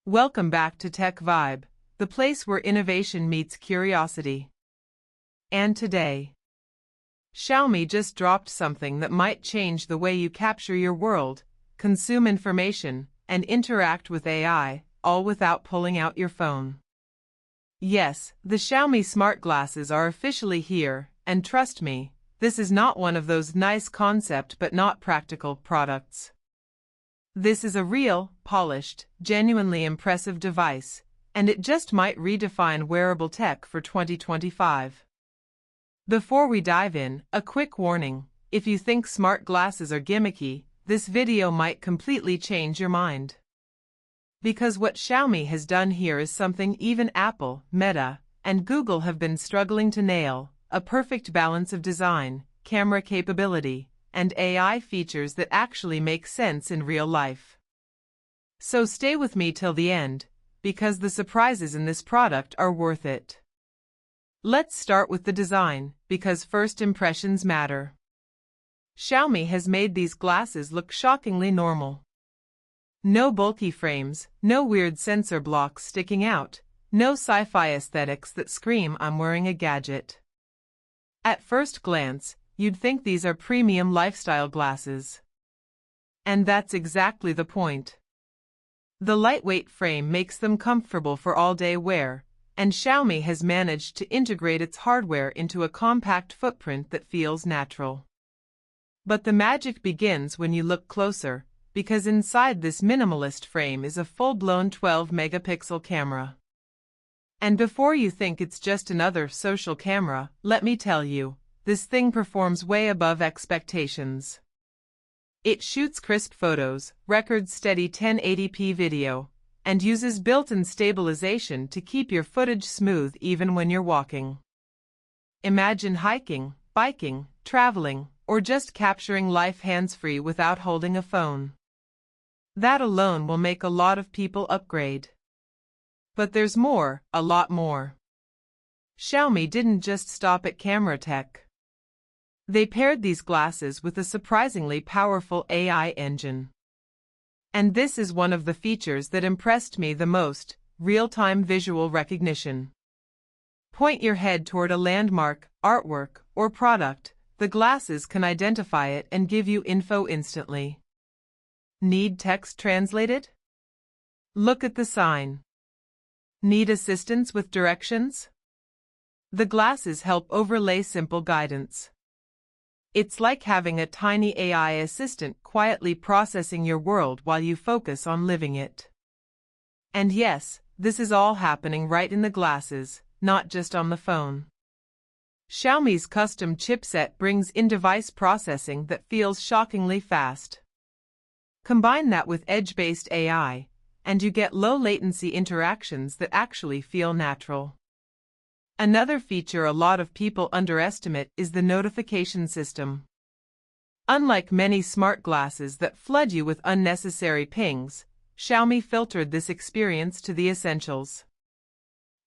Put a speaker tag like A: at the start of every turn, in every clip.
A: Welcome back to Tech Vibe, the place where innovation meets curiosity. And today, Xiaomi just dropped something that might change the way you capture your world, consume information, and interact with AI, all without pulling out your phone. Yes, the Xiaomi smart glasses are officially here, and trust me, this is not one of those nice concept but not practical products. This is a real, polished, genuinely impressive device, and it just might redefine wearable tech for 2025. Before we dive in, a quick warning: if you think smart glasses are gimmicky, this video might completely change your mind. Because what Xiaomi has done here is something even Apple, Meta, and Google have been struggling to nail: a perfect balance of design, camera capability, and AI features that actually make sense in real life. So stay with me till the end, because the surprises in this product are worth it. Let's start with the design, because first impressions matter. Xiaomi has made these glasses look shockingly normal. No bulky frames, no weird sensor blocks sticking out, no sci-fi aesthetics that scream "I'm wearing a gadget." At first glance, you'd think these are premium lifestyle glasses. And that's exactly the point. The lightweight frame makes them comfortable for all-day wear, and Xiaomi has managed to integrate its hardware into a compact footprint that feels natural. But the magic begins when you look closer, because inside this minimalist frame is a full-blown 12-megapixel camera. And before you think it's just another social camera, let me tell you, this thing performs way above expectations. It shoots crisp photos, records steady 1080p video, and uses built-in stabilization to keep your footage smooth even when you're walking. Imagine hiking, biking, traveling, or just capturing life hands-free without holding a phone. That alone will make a lot of people upgrade. But there's more, a lot more. Xiaomi didn't just stop at camera tech. They paired these glasses with a surprisingly powerful AI engine. And this is one of the features that impressed me the most: real-time visual recognition. Point your head toward a landmark, artwork, or product, the glasses can identify it and give you info instantly. Need text translated? Look at the sign. Need assistance with directions? The glasses help overlay simple guidance. It's like having a tiny AI assistant quietly processing your world while you focus on living it. And yes, this is all happening right in the glasses, not just on the phone. Xiaomi's custom chipset brings in-device processing that feels shockingly fast. Combine that with edge-based AI, and you get low-latency interactions that actually feel natural. Another feature a lot of people underestimate is the notification system. Unlike many smart glasses that flood you with unnecessary pings, Xiaomi filtered this experience to the essentials.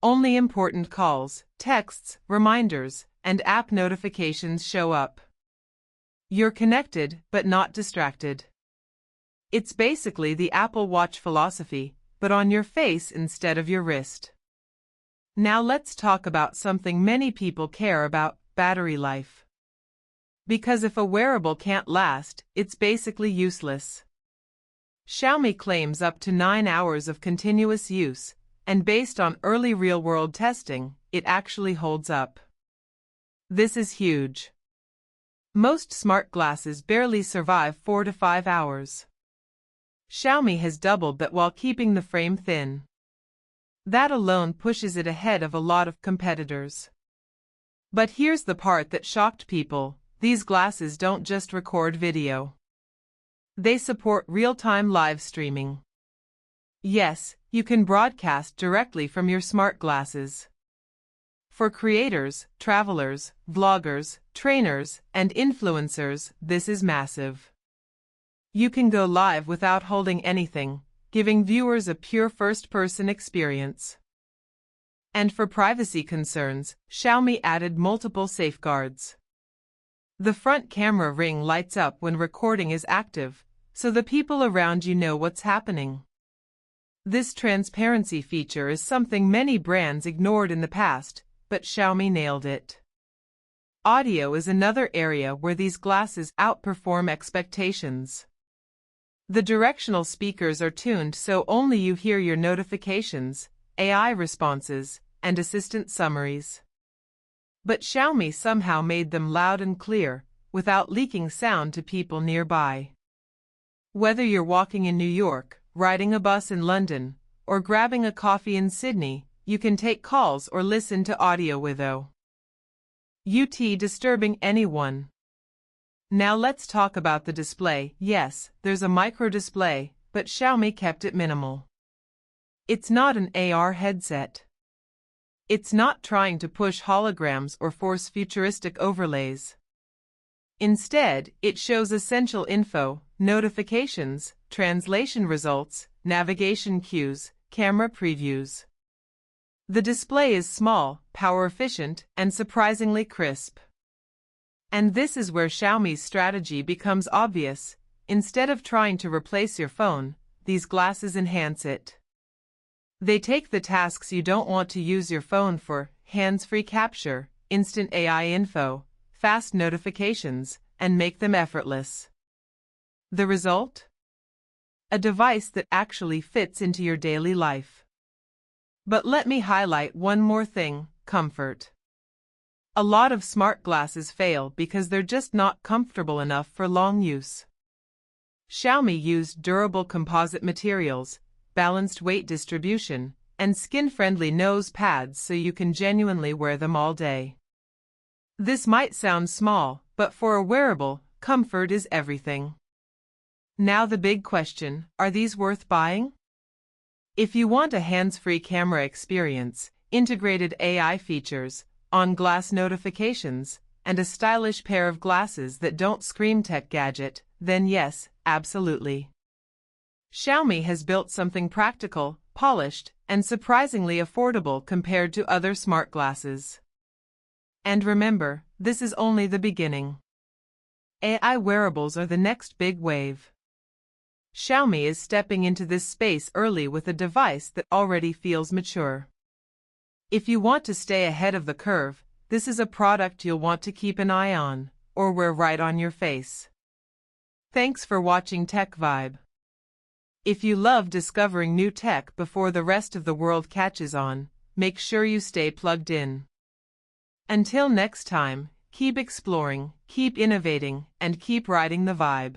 A: Only important calls, texts, reminders, and app notifications show up. You're connected, but not distracted. It's basically the Apple Watch philosophy, but on your face instead of your wrist. Now let's talk about something many people care about: battery life. Because if a wearable can't last, it's basically useless. Xiaomi claims up to 9 hours of continuous use, and based on early real-world testing, it actually holds up. This is huge. Most smart glasses barely survive 4 to 5 hours. Xiaomi has doubled that while keeping the frame thin. That alone pushes it ahead of a lot of competitors. But here's the part that shocked people: these glasses don't just record video. They support real-time live streaming. Yes, you can broadcast directly from your smart glasses. For creators, travelers, vloggers, trainers, and influencers, this is massive. You can go live without holding anything, giving viewers a pure first-person experience. And for privacy concerns, Xiaomi added multiple safeguards. The front camera ring lights up when recording is active, so the people around you know what's happening. This transparency feature is something many brands ignored in the past, but Xiaomi nailed it. Audio is another area where these glasses outperform expectations. The directional speakers are tuned so only you hear your notifications, AI responses, and assistant summaries. But Xiaomi somehow made them loud and clear, without leaking sound to people nearby. Whether you're walking in New York, riding a bus in London, or grabbing a coffee in Sydney, you can take calls or listen to audio without disturbing anyone. Now let's talk about the display. Yes, there's a micro display, but Xiaomi kept it minimal. It's not an AR headset. It's not trying to push holograms or force futuristic overlays. Instead, it shows essential info, notifications, translation results, navigation cues, camera previews. The display is small, power-efficient, and surprisingly crisp. And this is where Xiaomi's strategy becomes obvious. Instead of trying to replace your phone, these glasses enhance it. They take the tasks you don't want to use your phone for, hands-free capture, instant AI info, fast notifications, and make them effortless. The result? A device that actually fits into your daily life. But let me highlight one more thing: comfort. A lot of smart glasses fail because they're just not comfortable enough for long use. Xiaomi used durable composite materials, balanced weight distribution, and skin-friendly nose pads so you can genuinely wear them all day. This might sound small, but for a wearable, comfort is everything. Now the big question: are these worth buying? If you want a hands-free camera experience, integrated AI features, on-glass notifications, and a stylish pair of glasses that don't scream tech gadget, then yes, absolutely. Xiaomi has built something practical, polished, and surprisingly affordable compared to other smart glasses. And remember, this is only the beginning. AI wearables are the next big wave. Xiaomi is stepping into this space early with a device that already feels mature. If you want to stay ahead of the curve, this is a product you'll want to keep an eye on, or wear right on your face. Thanks for watching Tech Vibe. If you love discovering new tech before the rest of the world catches on, make sure you stay plugged in. Until next time, keep exploring, keep innovating, and keep riding the vibe.